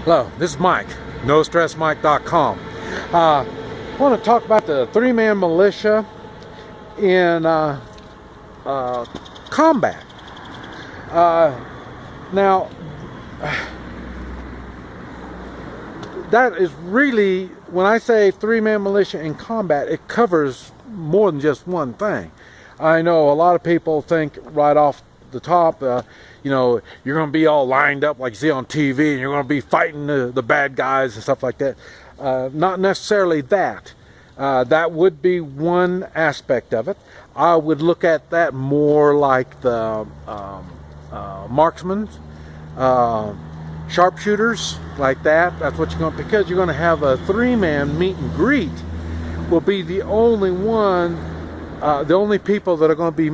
Hello, this is Mike, NoStressMike.com. I want to talk about the three-man militia in combat. Now, that is really, when I say three-man militia in combat, it covers more than just one thing. I know a lot of people think right off the top, you're going to be all lined up like you see on TV, and you're going to be fighting the bad guys and stuff like that. Not necessarily that. That would be one aspect of it. I would look at that more like the marksmen, sharpshooters, like that. That's what you're going to, because you're going to have a three-man meet and greet. Will be the only one, the only people that are going to be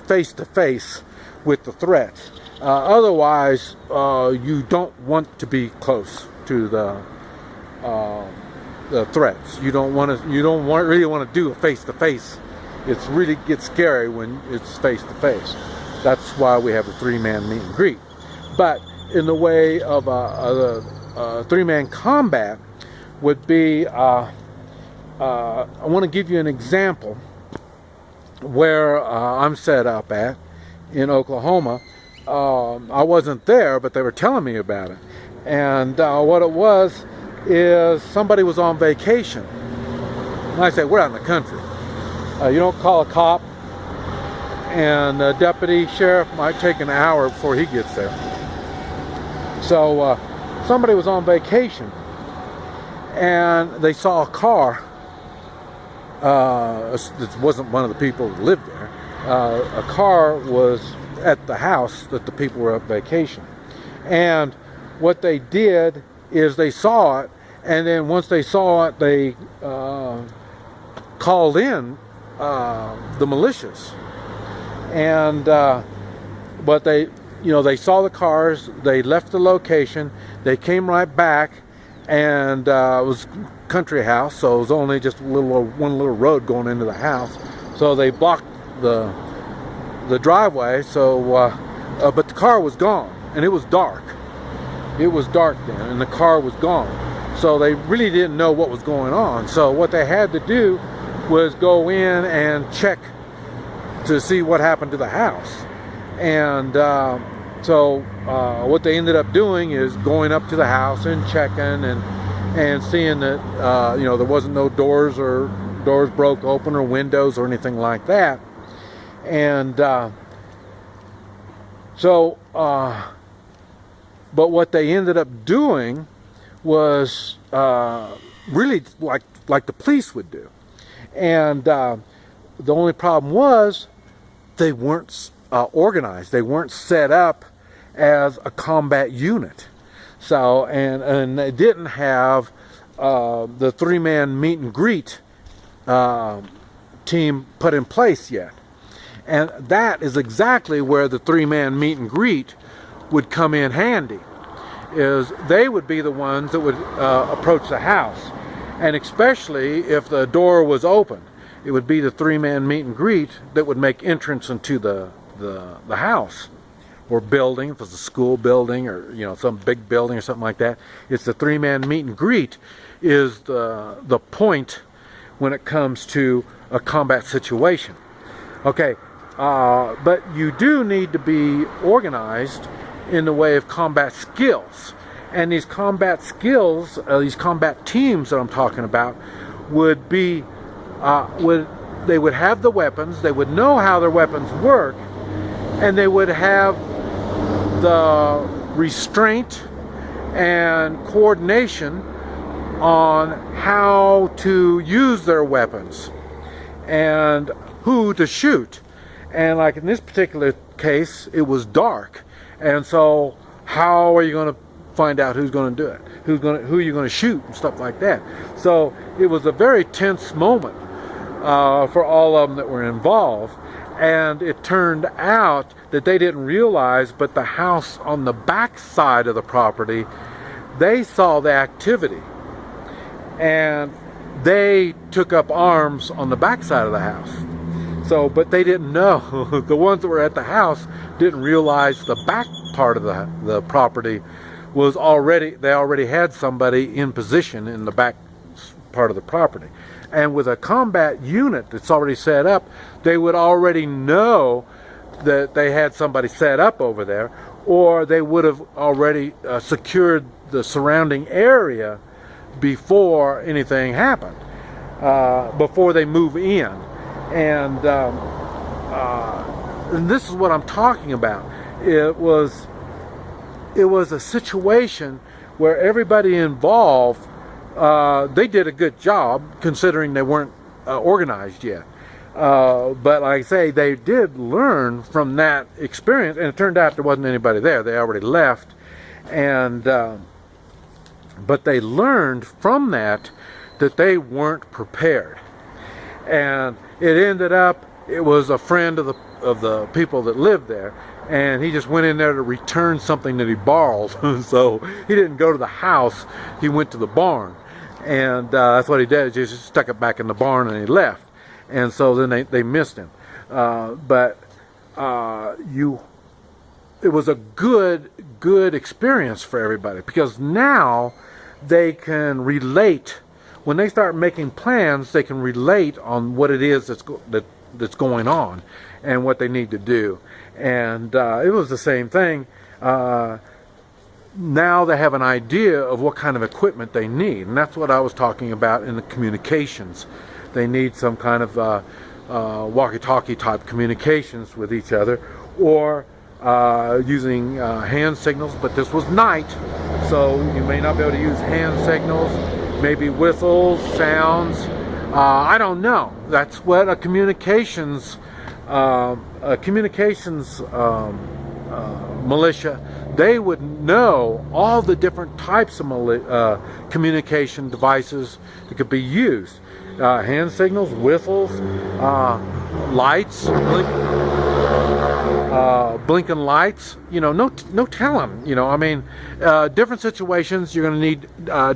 face to face with the threats. Otherwise, you don't want to be close to the threats. You don't really want to do a face-to-face. It's really gets scary when it's face-to-face. That's why we have a three-man meet and greet. But in the way of a three-man combat would be, I want to give you an example where I'm set up at in Oklahoma. I wasn't there, but they were telling me about it. And what it was is somebody was on vacation. And I say, we're out in the country. You don't call a cop, and the deputy sheriff might take an hour before he gets there. So somebody was on vacation, and they saw a car. It wasn't one of the people that lived there. A car was at the house that the people were on vacation. And what they did is they saw it, and then once they saw it, they called in the militias. And but they saw the cars, they left the location, they came right back, and it was country house, so it was only just one little road going into the house. So they blocked the driveway. So, but the car was gone, and it was dark. It was dark then, and the car was gone. So they really didn't know what was going on. So what they had to do was go in and check to see what happened to the house. And so what they ended up doing is going up to the house and checking and seeing that there wasn't no doors broke open or windows or anything like that. And but what they ended up doing was really like the police would do. And the only problem was they weren't organized. They weren't set up as a combat unit. So, and they didn't have the three-man meet and greet team put in place yet. And that is exactly where the three-man meet and greet would come in handy. Is they would be the ones that would approach the house. And especially if the door was open, it would be the three-man meet and greet that would make entrance into the house or building. If it's a school building or some big building or something like that, it's the three-man meet and greet is the point when it comes to a combat situation. Okay, but you do need to be organized in the way of combat skills. And these combat skills, these combat teams that I'm talking about, would be, they would have the weapons, they would know how their weapons work, and they would have the restraint and coordination on how to use their weapons and who to shoot. And like in this particular case, it was dark, and so how are you going to find out who's going to do it, who you're going to shoot and stuff like that? So it was a very tense moment for all of them that were involved. And it turned out that they didn't realize, but the house on the back side of the property, they saw the activity, and they took up arms on the back side of the house. So, but they didn't know. The ones that were at the house didn't realize the back part of the property was they already had somebody in position in the back part of the property. And with a combat unit that's already set up, they would already know that they had somebody set up over there, or they would have already secured the surrounding area before anything happened, before they move in. And this is what I'm talking about. It was a situation where everybody involved, they did a good job considering they weren't organized yet. But like I say, they did learn from that experience, and it turned out there wasn't anybody there. They already left, and but they learned from that they weren't prepared, and it ended up it was a friend of the people that lived there, and he just went in there to return something that he borrowed. So he didn't go to the house; he went to the barn, and that's what he did. He just stuck it back in the barn and he left. And so then they missed him. But it was a good experience for everybody, because now they can relate. When they start making plans, they can relate on what it is that's going on and what they need to do. And it was the same thing. Now they have an idea of what kind of equipment they need, and that's what I was talking about in the communications. They need some kind of walkie-talkie type communications with each other, or using hand signals, but this was night, so you may not be able to use hand signals, maybe whistles, sounds, I don't know. That's what a communications militia, they would know all the different types of communication devices that could be used. Hand signals, whistles, lights, blinking lights. No telling. I mean, different situations you're going to need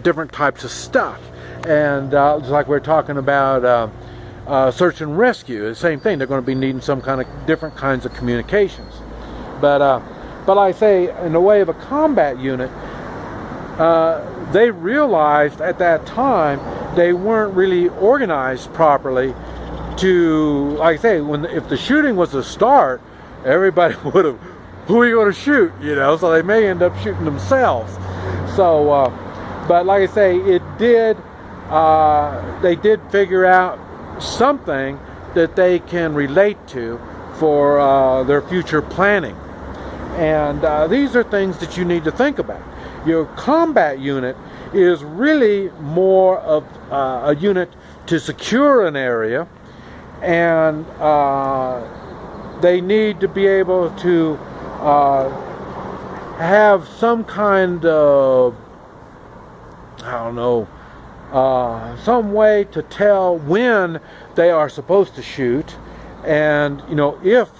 different types of stuff. And just like we're talking about search and rescue, the same thing. They're going to be needing some kind of different kinds of communications. But I say, in the way of a combat unit, they realized at that time they weren't really organized properly to, like I say, if the shooting was to start, everybody would have, who are you going to shoot? So they may end up shooting themselves. So, but like I say, they did figure out something that they can relate to for their future planning. And these are things that you need to think about. Your combat unit is really more of a unit to secure an area, and they need to be able to have some kind of, some way to tell when they are supposed to shoot. And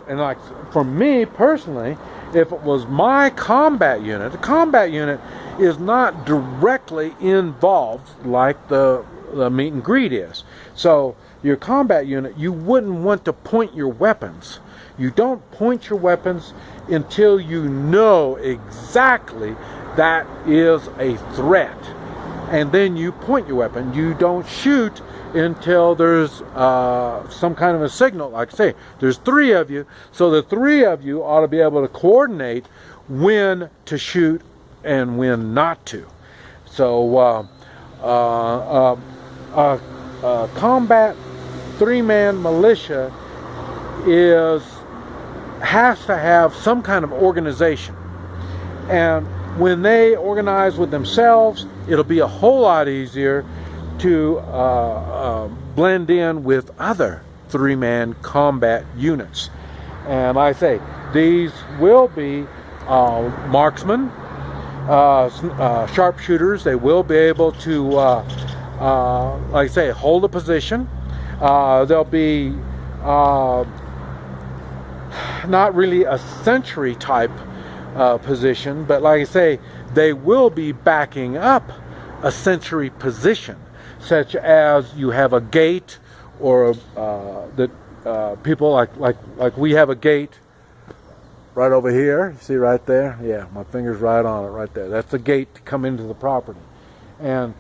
like for me personally, if it was my combat unit, the combat unit is not directly involved like the meet and greet is. So your combat unit, you wouldn't want to point your weapons. You don't point your weapons until you know exactly that is a threat. And then you point your weapon. You don't shoot until there's some kind of a signal. Like I say, there's 3 of you, so the 3 of you ought to be able to coordinate when to shoot and when not to. So combat 3-man militia has to have some kind of organization, and when they organize with themselves, it'll be a whole lot easier to blend in with other 3-man combat units. And like I say, these will be marksmen, sharpshooters. They will be able to, like I say, hold a position. They'll be not really a sentry type position, but like I say, they will be backing up a sentry position, such as you have a gate, or that people like we have a gate right over here. You see right there? Yeah, my finger's right on it right there. That's the gate to come into the property. And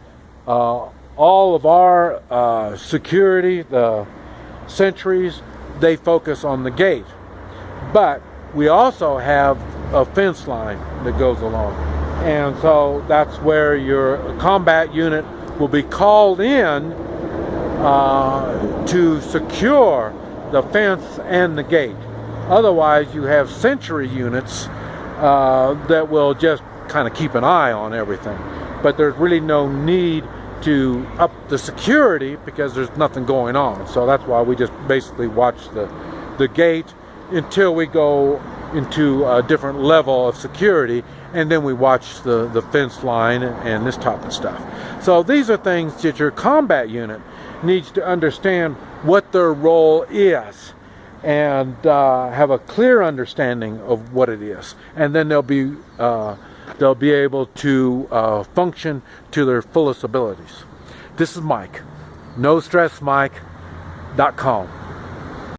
all of our security, the sentries, they focus on the gate. But we also have a fence line that goes along. And so that's where your combat unit will be called in to secure the fence and the gate. Otherwise, you have sentry units that will just kind of keep an eye on everything. But there's really no need to up the security because there's nothing going on. So that's why we just basically watch the gate until we go into a different level of security, and then we watch the fence line and this type of stuff. So these are things that your combat unit needs to understand what their role is and have a clear understanding of what it is, and then they'll be able to function to their fullest abilities. This is Mike, NoStressMike.com.